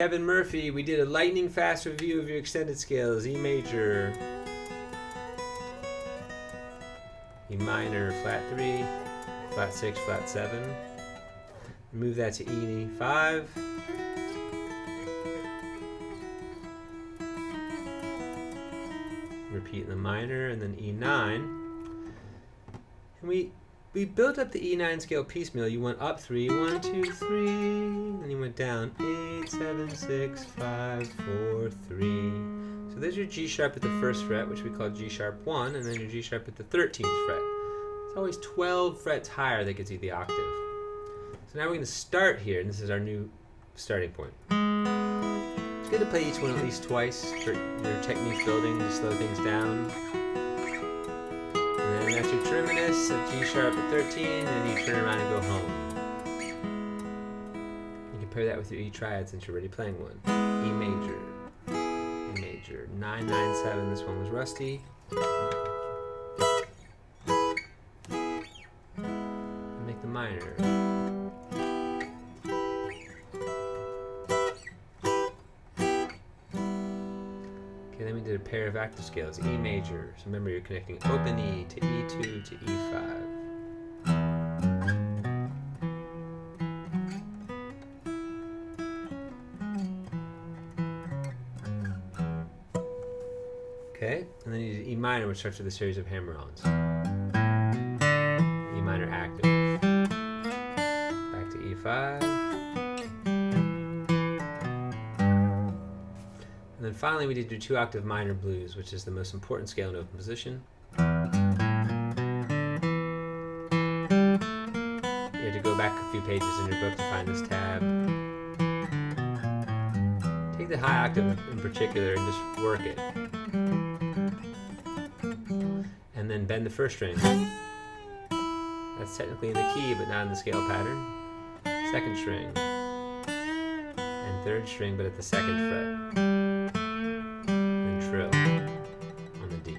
Kevin Murphy, we did a lightning fast review of your extended scales. E major, E minor, flat 3, flat 6, flat 7. Move that to E5. Repeat in the minor, and then E9. And we built up the E9 scale piecemeal. You went up 3, 1, 2, 3, then you went down 8, 7, 6, 5, 4, 3. So there's your G sharp at the first fret, which we call G sharp 1, and then your G sharp at the 13th fret. It's always 12 frets higher that gets you the octave. So now we're going to start here, and this is our new starting point. It's good to play each one at least twice for your technique building to slow things down. And then that's your terminus of G sharp at 13, and you turn around and go home. You can pair that with your E triad since you're already playing one. E major, E major, 9, 9, 7. This one was rusty. Make the minor. Then we did a pair of octave scales, E major. So remember, you're connecting open E to E2 to E5. Okay, and then you do E minor, which starts with a series of hammer-ons. E minor active. Back to E5. And then finally we did your 2-octave minor blues, which is the most important scale in open position. You have to go back a few pages in your book to find this tab. Take the high octave in particular and just work it. And then bend the first string. That's technically in the key, but not in the scale pattern. Second string. And third string, but at the second fret. Trill on the D.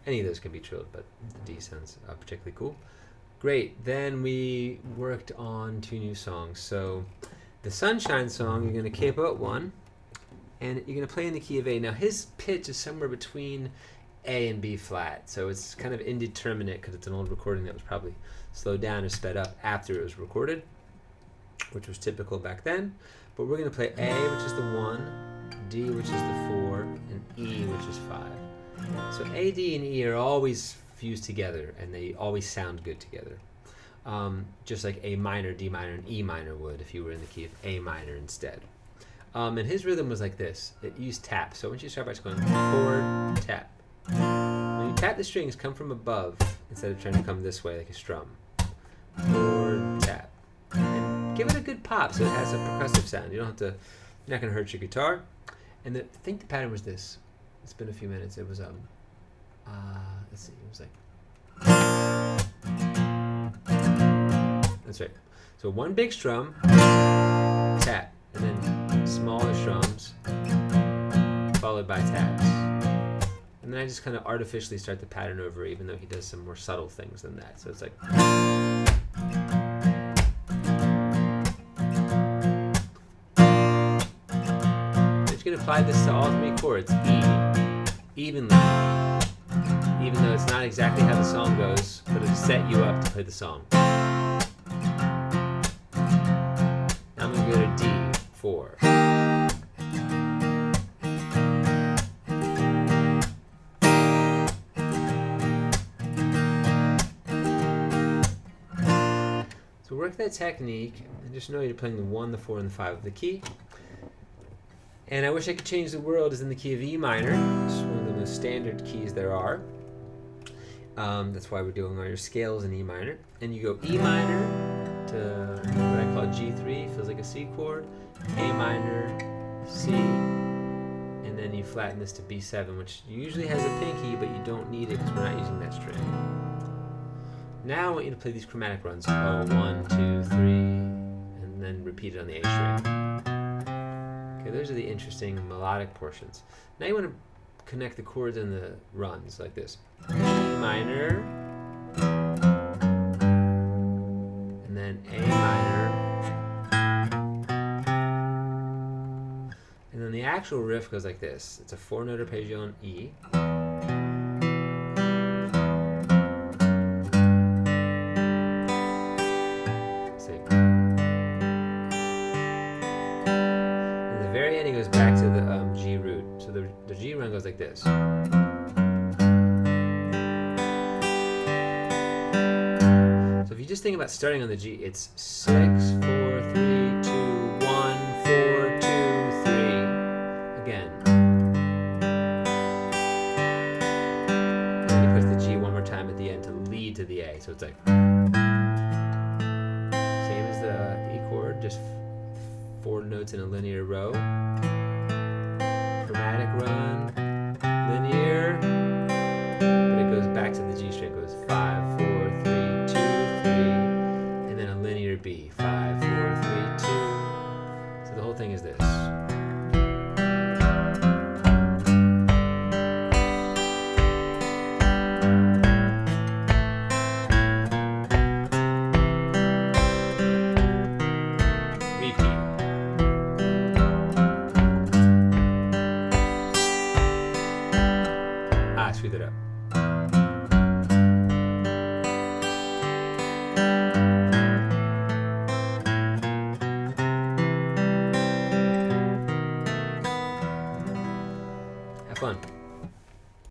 Any of those can be trilled, but the D sounds particularly cool. Great. Then we worked on 2 new songs. So the Sunshine song, you're going to capo at 1, and you're going to play in the key of A. Now his pitch is somewhere between A and B flat, so it's kind of indeterminate because it's an old recording that was probably slowed down or sped up after it was recorded, which was typical back then. But we're going to play A, which is the 1, D, which is the 4, and E, which is 5. So A, D, and E are always fused together, and they always sound good together. Just like A minor, D minor, and E minor would if you were in the key of A minor instead. And his rhythm was like this. It used tap. So once you start by just going chord, tap. When you tap the strings, come from above instead of trying to come this way like a strum. Chord, tap. And give it a good pop so it has a percussive sound. You don't have to, you're not going to hurt your guitar. And I think the pattern was this. It's been a few minutes. It was let's see. It was like. That's right. So one big strum, tap, and then smaller strums, followed by taps. And then I just kind of artificially start the pattern over, even though he does some more subtle things than that. So it's like. You can apply this to all 3 chords, E, evenly, even though it's not exactly how the song goes, but it'll set you up to play the song. Now I'm going to go to D4. So work that technique, and just know you're playing the 1, the 4, and the 5 of the key. And I Wish I Could Change the World is in the key of E minor. It's one of the most standard keys there are. That's why we're doing all your scales in E minor. And you go E minor to what I call G3, feels like a C chord, A minor, C, and then you flatten this to B7, which usually has a pinky, but you don't need it because we're not using that string. Now I want you to play these chromatic runs. 1, 2, 3, and then repeat it on the A string. Okay, those are the interesting melodic portions. Now you want to connect the chords and the runs like this. E minor, and then A minor, And then the actual riff goes like this. It's a 4-note arpeggio on E. See. At the very end, he goes back to the G root. So the G run goes like this. So if you just think about starting on the G, it's 6, 4, 3, 2, 1, 4, 2, 3. Again. And then he puts the G one more time at the end to lead to the A. So it's like same as the E chord, just 4 notes in a linear row. Chromatic run, linear, but it goes back to the G string. It goes 5, 4, 3, 2, 3, and then a linear B. 5, 4, 3, 2. So the whole thing is this. Screwed that up.